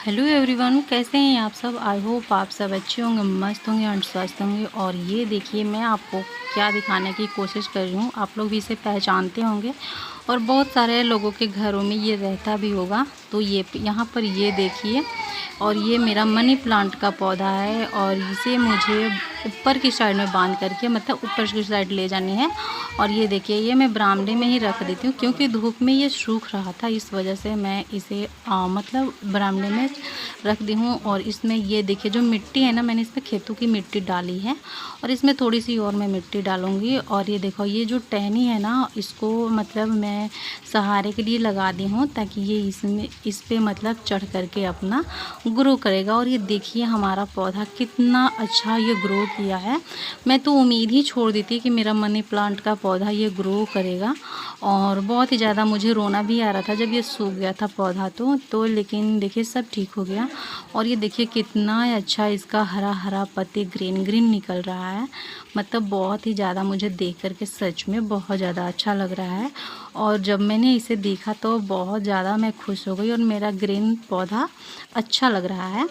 Hello everyone, कैसे हैं आप सब। आई होप आप सब अच्छे होंगे, मस्त होंगे और स्वस्थ होंगे। और ये देखिए, मैं आपको क्या दिखाने की कोशिश कर रही हूँ। आप लोग भी इसे पहचानते होंगे और बहुत सारे लोगों के घरों में ये रहता भी होगा। तो ये यहाँ पर ये देखिए, और ये मेरा मनी प्लांट का पौधा है और इसे मुझे ऊपर की साइड में बांध करके, मतलब ऊपर की साइड ले जानी है। और ये देखिए, ये मैं बरामदे में ही रख देती हूँ क्योंकि धूप में ये सूख रहा था, इस वजह से मैं इसे मतलब बरामदे में रख दी हूँ। और इसमें ये देखिए, जो मिट्टी है ना, मैंने इसमें खेतों की मिट्टी डाली है और इसमें थोड़ी सी और मैं मिट्टी डालूँगी। और ये देखो, ये जो टहनी है ना, इसको मतलब मैं सहारे के लिए लगा दी हूँ ताकि ये इस पे मतलब चढ़ करके अपना ग्रो करेगा। और ये देखिए, हमारा पौधा कितना अच्छा ये ग्रो किया है। मैं तो उम्मीद ही छोड़ दी थी कि मेरा मनी प्लांट का पौधा ये ग्रो करेगा, और बहुत ही ज़्यादा मुझे रोना भी आ रहा था जब ये सूख गया था पौधा। तो लेकिन देखिए, सब ठीक हो गया। और ये देखिए, कितना अच्छा इसका हरा हरा पत्ती ग्रीन ग्रीन निकल रहा है। मतलब बहुत ही ज़्यादा मुझे देख करके सच में बहुत ज़्यादा अच्छा लग रहा है। और जब मैंने इसे देखा तो बहुत ज़्यादा मैं खुश हो गई और मेरा ग्रीन पौधा अच्छा लग रहा है।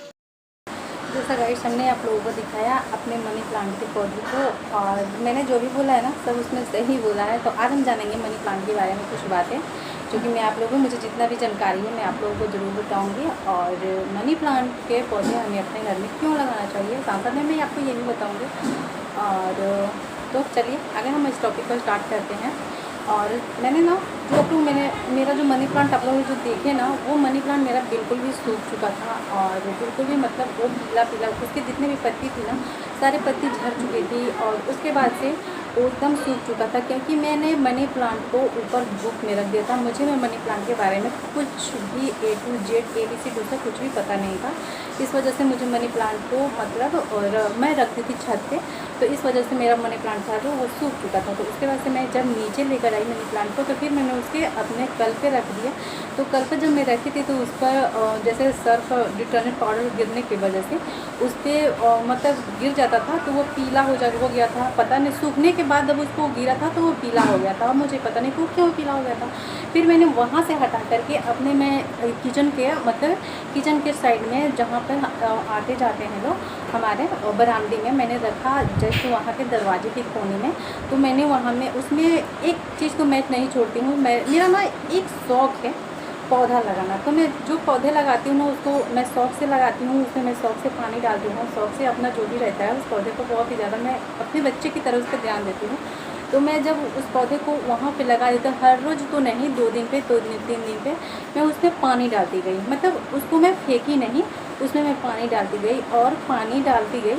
जैसा गाइस, हमने आप लोगों को दिखाया अपने मनी प्लांट के पौधे को, और मैंने जो भी बोला है ना, सब उसमें सही बोला है। तो आज हम जानेंगे मनी प्लांट के बारे में कुछ बातें जो कि मैं आप लोगों को, मुझे जितना भी जानकारी है मैं आप लोगों को ज़रूर बताऊंगी। और मनी प्लांट के पौधे हमें अपने घर में क्यों लगाना चाहिए, साथ साथ में मैं आपको ये भी बताऊँगी। और तो चलिए आगे हम इस टॉपिक को स्टार्ट करते हैं। और मैंने ना मेरा जो मनी प्लांट आप लोग जो देखे ना, वो मनी प्लांट मेरा बिल्कुल भी सूख चुका था। और बिल्कुल भी मतलब वो पीला पीला, उसके जितने भी पत्ती थी ना, सारे पत्ती झड़ चुकी थी। और उसके बाद से वो एकदम सूख चुका था क्योंकि मैंने मनी प्लांट को ऊपर बुक में रख दिया था। मुझे मैं मनी प्लांट के बारे में कुछ भी A to Z ABC से कुछ भी पता नहीं था। इस वजह से मुझे मनी प्लांट को मतलब, और मैं रखती थी छत पे, तो इस वजह से मेरा मनी प्लांट था जो वो सूख चुका था। तो उसके बाद से मैं जब नीचे लेकर आई मनी प्लांट को, तो फिर मैंने उसके अपने कल पे रख दिया। तो कल पे जब मैं रखी थी तो उस पर जैसे सर्फ डिटर्जेंट पाउडर गिरने की वजह से उस पर मतलब गिर जाता था, तो वो पीला हो गया था। पता नहीं, सूखने के बाद जब उसको गिरा था तो वो पीला हो गया था। मुझे पता नहीं क्यों पीला हो गया था। फिर मैंने वहाँ से हटा करके अपने मैं किचन के मतलब किचन के साइड में जहाँ पर आते जाते हैं लोग, हमारे बरामदे में मैंने रखा, जैसे वहाँ के दरवाजे के कोने में। तो मैंने वहाँ में उसमें एक चीज़ तो मैं नहीं छोड़ती हूँ, मेरा ना एक शौक़ है पौधा लगाना। तो मैं जो पौधे लगाती हूँ ना, उसको मैं शौक़ से लगाती हूँ, उसमें मैं शौक़ से पानी डालती हूँ, शौक़ से अपना जो भी रहता है उस पौधे को बहुत ही ज़्यादा मैं अपने बच्चे की तरह उस पर ध्यान देती हूँ। तो मैं जब उस पौधे को वहाँ पे लगा देती हूँ, हर रोज़ तो नहीं, 2 दिन पे 3 दिन पे मैं उसमें पानी डालती गई। मतलब उसको मैं फेंकी नहीं, उसमें मैं पानी डालती गई और पानी डालती गई।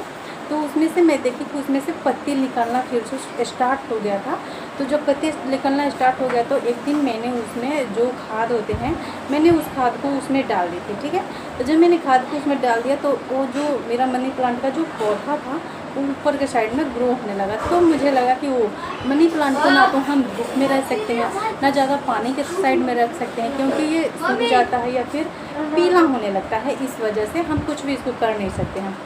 तो उसमें से मैं देखी कि उसमें से पत्ती निकलना फिर से स्टार्ट हो गया था। तो जब पत्ती निकलना स्टार्ट हो गया तो एक दिन मैंने उसमें जो खाद होते हैं, मैंने उस खाद को उसमें डाल दी थी। ठीक है, तो जब मैंने खाद को उसमें डाल दिया तो वो जो मेरा मनी प्लांट का जो पौधा था वो ऊपर के साइड में ग्रो होने लगा। तो मुझे लगा कि वो मनी प्लांट को ना तो हम धूप में रख सकते हैं, ना ज़्यादा पानी के साइड में रख सकते हैं, क्योंकि ये सूख जाता है या फिर पीला होने लगता है। इस वजह से हम कुछ भी इसको कर नहीं सकते हैं।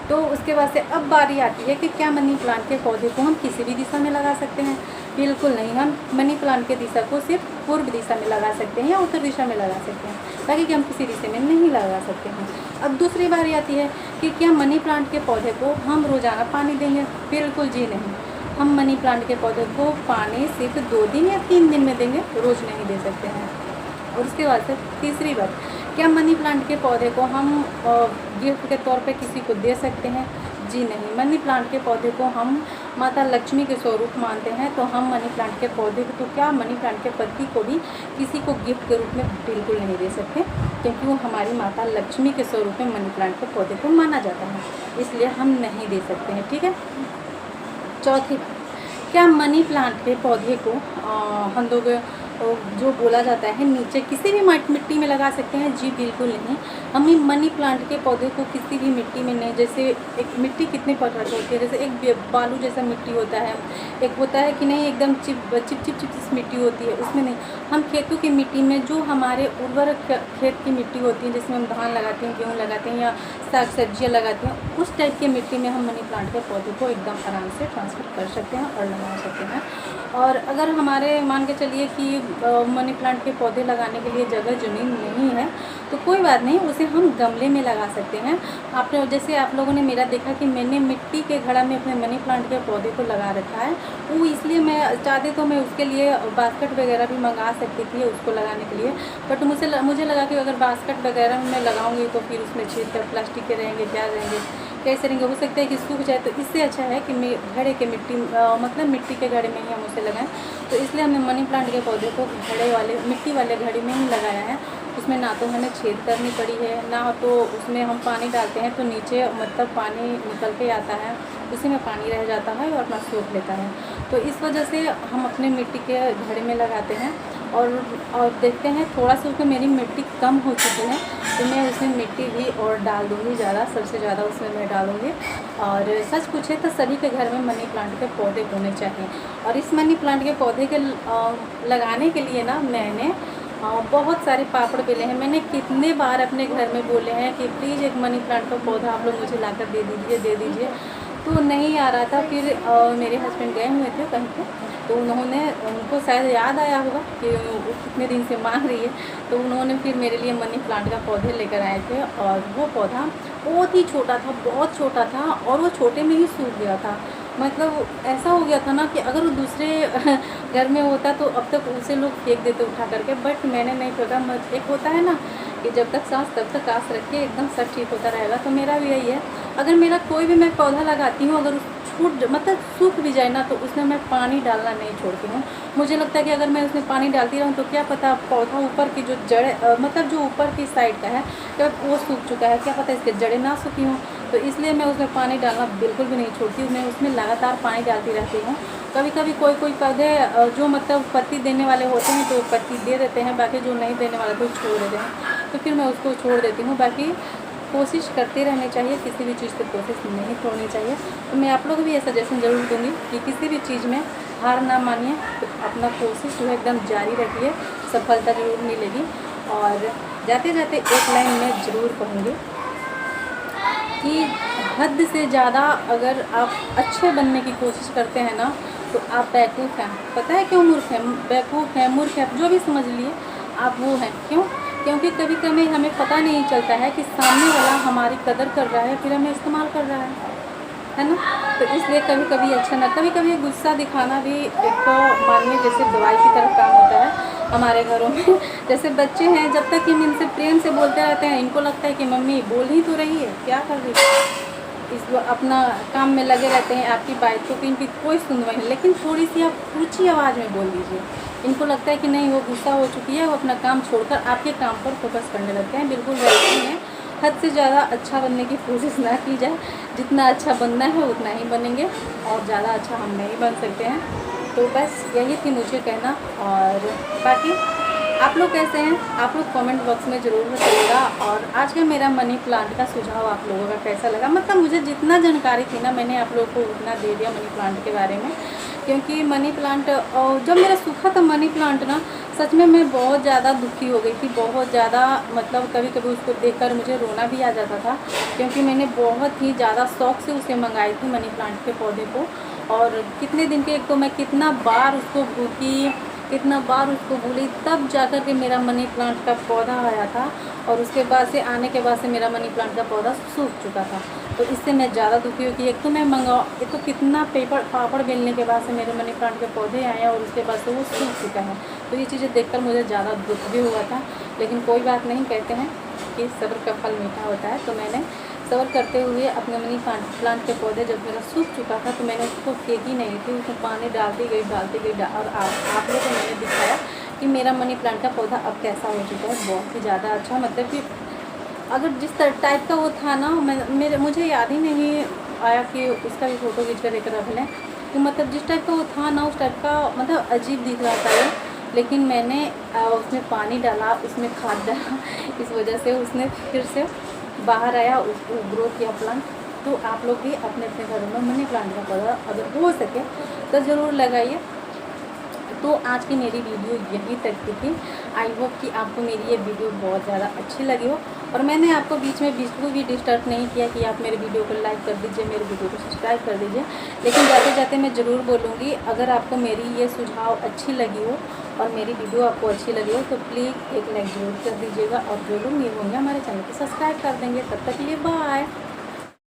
तो उसके बाद से अब बारी आती है कि क्या मनी प्लांट के पौधे को हम किसी भी दिशा में लगा सकते हैं। बिल्कुल नहीं, हम मनी प्लांट के दिशा को सिर्फ पूर्व दिशा में लगा सकते हैं या उत्तर दिशा में लगा सकते हैं, ताकि कि हम किसी दिशा में नहीं लगा सकते हैं। अब दूसरी बारी आती है कि क्या मनी प्लांट के पौधे को हम रोज़ाना पानी देंगे। बिल्कुल जी नहीं, हम मनी प्लांट के पौधे को पानी सिर्फ 2 दिन या 3 दिन में देंगे, रोज़ नहीं दे सकते हैं। और उसके बाद से तीसरी बात, क्या मनी प्लांट के पौधे को हम गिफ्ट के तौर पे किसी को दे सकते हैं। जी नहीं, मनी प्लांट के पौधे को हम माता लक्ष्मी के स्वरूप मानते हैं। तो हम मनी प्लांट के पौधे को, तो क्या मनी प्लांट के पत्ती को भी किसी को गिफ्ट के रूप में बिल्कुल नहीं दे सकते, क्योंकि वो हमारी माता लक्ष्मी के स्वरूप में मनी प्लांट के पौधे को माना जाता है, इसलिए हम नहीं दे सकते हैं। ठीक है, चौथी बात, क्या मनी प्लांट के पौधे को हम लोग जो बोला जाता है नीचे किसी भी मिट्टी में लगा सकते हैं। जी बिल्कुल नहीं, हम मनी प्लांट के पौधे को किसी भी मिट्टी में नहीं, जैसे एक मिट्टी कितने प्रकार की होती है, जैसे एक बालू जैसा मिट्टी होता है, एक होता है कि नहीं एकदम चिप चिप मिट्टी होती है, उसमें नहीं। हम खेतों की मिट्टी में, जो हमारे उर्वरक खेत की मिट्टी होती है, जिसमें हम धान लगाते हैं, गेहूँ लगाते हैं या साग सब्जियाँ लगाते हैं, उस टाइप की मिट्टी में हम मनी प्लांट के पौधे को एकदम आराम से ट्रांसफ़र कर सकते हैं और लगा सकते हैं। और अगर हमारे मान के चलिए कि मनी प्लांट के पौधे लगाने के लिए जगह ज़मीन नहीं है तो कोई बात नहीं, उसे हम गमले में लगा सकते हैं। जैसे आप लोगों ने मेरा देखा कि मैंने मिट्टी के घड़ा में अपने मनी प्लांट के पौधे को लगा रखा है, वो इसलिए मैं चाहते तो मैं उसके लिए बास्केट वगैरह भी मंगा सकती थी उसको लगाने के लिए, बट मुझे लगा कि अगर बास्केट वगैरह में मैं लगाऊंगी तो फिर उसमें छेद कर प्लास्टिक के रहेंगे, क्या रहेंगे, कैसे रहेंगे, हो सकता है कि सूख जाए। तो इससे अच्छा है कि घड़े के मिट्टी के घड़े में ही हम उसे लगाएं। तो इसलिए हमने मनी प्लांट के पौधे को मिट्टी वाले घड़े में ही लगाया है। उसमें ना तो हमें छेद करनी पड़ी है, ना तो उसमें हम पानी डालते हैं तो नीचे पानी निकल के आता है, उसी में पानी रह जाता है और अपना सूख लेता है। तो इस वजह से हम अपने मिट्टी के घड़े में लगाते हैं और देखते हैं थोड़ा सा उसमें मेरी मिट्टी कम हो चुकी है तो मैं उसमें मिट्टी भी और डाल दूँगी, सबसे ज़्यादा उसमें मैं डालूँगी। और सच पूछे तो सभी के घर में मनी प्लांट के पौधे होने चाहिए। और इस मनी प्लांट के पौधे के लगाने के लिए ना मैंने बहुत सारे पापड़ बेले हैं। मैंने कितने बार अपने घर में बोले हैं कि प्लीज़ एक मनी प्लांट का पौधा आप लोग मुझे लाकर दे दीजिए, तो नहीं आ रहा था। फिर मेरे हस्बैंड गए हुए थे कहीं पे, तो उनको शायद याद आया होगा कि वो कितने दिन से मांग रही है, तो उन्होंने फिर मेरे लिए मनी प्लांट का पौधे लेकर आए थे। और वो पौधा बहुत ही छोटा था, बहुत छोटा था, और वो छोटे में ही सूख गया था। मतलब ऐसा हो गया था ना कि अगर वो दूसरे घर में होता तो अब तक उसे लोग फेंक देते उठा करके, बट मैंने नहीं फेंका। एक होता है ना कि जब तक सांस तब तक आस रखिए, एकदम सब ठीक होता रहेगा। तो मेरा भी यही है, अगर मेरा कोई भी मैं पौधा लगाती हूँ, अगर सूख भी जाए ना तो उसमें मैं पानी डालना नहीं छोड़ती हूँ। मुझे लगता है कि अगर मैं उसमें पानी डालती रहूँ तो क्या पता पौधा ऊपर की जो जड़ जो ऊपर की साइड का है तो वो सूख चुका है, क्या पता इसके जड़ें ना सूखी हों। तो इसलिए मैं उसमें पानी डालना बिल्कुल भी नहीं छोड़ती हूँ, मैं उसमें लगातार पानी डालती रहती हूँ। कभी कभी कोई पौधे जो पत्ती देने वाले होते हैं तो पत्ती दे देते हैं, बाकी जो नहीं देने वाले तो छोड़ देते हैं, तो फिर मैं उसको छोड़ देती हूँ। बाकी कोशिश करते रहनी चाहिए, किसी भी चीज़ पर कोशिश नहीं छोड़नी चाहिए। तो मैं आप लोगों को भी ये सजेशन ज़रूर दूँगी कि किसी भी चीज़ में हार ना मानिए, तो अपना कोशिश जो है एकदम जारी रखिए, सफलता ज़रूर मिलेगी। और जाते जाते एक लाइन में ज़रूर कहूँगी कि हद से ज़्यादा अगर आप अच्छे बनने की कोशिश करते हैं ना तो आप बेवकूफ़ हैं। पता है क्यों मूर्ख हैं? बेवकूफ़ हैं, मूर्ख हैं, जो भी समझ लिए आप वो हैं। क्यों? क्योंकि कभी कभी हमें पता नहीं चलता है कि सामने वाला हमारी कदर कर रहा है, फिर हमें इस्तेमाल कर रहा है ना। तो इसलिए कभी कभी अच्छा ना, कभी कभी गुस्सा दिखाना भी एक मानिए जैसे दवाई की तरह काम होता है हमारे घरों में। जैसे बच्चे हैं, जब तक हम इनसे प्रेम से बोलते रहते हैं, इनको लगता है कि मम्मी बोल ही तो रही है, क्या कर रही है, अपना काम में लगे रहते हैं। आपकी बात को इनकी कोई सुनवाई नहीं, लेकिन थोड़ी सी आप ऊँची आवाज़ में बोल दीजिए, इनको लगता है कि नहीं वो गुस्सा हो चुकी है, वो अपना काम छोड़कर आपके काम पर फोकस करने लगते हैं। बिल्कुल वैसे ही है, हद से ज़्यादा अच्छा बनने की कोशिश ना की जाए। जितना अच्छा बनना है उतना ही बनेंगे, और ज़्यादा अच्छा हम नहीं बन सकते हैं। तो बस यही थी मुझे कहना। और बाकी आप लोग कैसे हैं, आप लोग कमेंट बॉक्स में ज़रूर बताइएगा। और आज का मेरा मनी प्लांट का सुझाव आप लोगों का कैसा लगा, मतलब मुझे जितना जानकारी थी ना मैंने आप लोगों को उतना दे दिया मनी प्लांट के बारे में। क्योंकि मनी प्लांट जब मेरा सूखा था मनी प्लांट ना, सच में मैं बहुत ज़्यादा दुखी हो गई थी, बहुत ज़्यादा। मतलब कभी कभी उसको देखकर मुझे रोना भी आ जाता था, क्योंकि मैंने बहुत ही ज़्यादा शौक़ से उसे मंगाई थी मनी प्लांट के पौधे को। और कितने दिन के, एक तो मैं कितना बार उसको भूखी, कितना बार उसको भूली, तब जाकर के मेरा मनी प्लांट का पौधा आया था। और उसके बाद से आने के बाद से मेरा मनी प्लांट का पौधा सूख चुका था। तो इससे मैं ज़्यादा दुखी हुई कि एक तो कितना पापड़ बेलने के बाद से मेरे मनी प्लांट के पौधे आए और उसके बाद से वो सूख चुका है। तो ये चीज़ें देखकर मुझे ज़्यादा दुख भी हुआ था, लेकिन कोई बात नहीं, कहते हैं कि सब्र का फल मीठा होता है। तो मैंने सब्र करते हुए अपने मनी प्लांट के पौधे जब मेरा सूख चुका था तो मैंने उसको फेंकी नहीं थी, उसमें पानी डालती गई और आप लोगों को मैंने दिखाया कि मेरा मनी प्लांट का पौधा अब कैसा हो चुका है, बहुत ही ज़्यादा अच्छा। मतलब कि अगर जिस टाइप का वो था ना, मुझे याद ही नहीं आया कि उसका भी फ़ोटो खींच कर एक रख लें। तो मतलब जिस टाइप का वो था ना, उस टाइप का मतलब अजीब दिख रहा था ये। लेकिन मैंने उसमें पानी डाला, उसमें खाद डाला, इस वजह से उसने फिर से बाहर आया, उसको ग्रो किया प्लांट। तो आप लोग भी अपने अपने घरों में मनी प्लांट का पौधा अगर हो सके तो ज़रूर लगाइए। तो आज की मेरी वीडियो यहीं तक की थी। आई होप कि आपको मेरी ये वीडियो बहुत ज़्यादा अच्छी लगी हो, और मैंने आपको बीच में बिल्कुल भी डिस्टर्ब नहीं किया कि आप मेरे वीडियो को लाइक कर दीजिए, मेरे वीडियो को सब्सक्राइब कर दीजिए। लेकिन जाते जाते मैं ज़रूर बोलूँगी, अगर आपको मेरी ये सुझाव अच्छी लगी हो और मेरी वीडियो आपको अच्छी लगी हो तो प्लीज़ एक लाइक ज़रूर कर दीजिएगा, और जो लोग न्यू होंगे हमारे चैनल को सब्सक्राइब कर देंगे। तब तक के लिए बाय।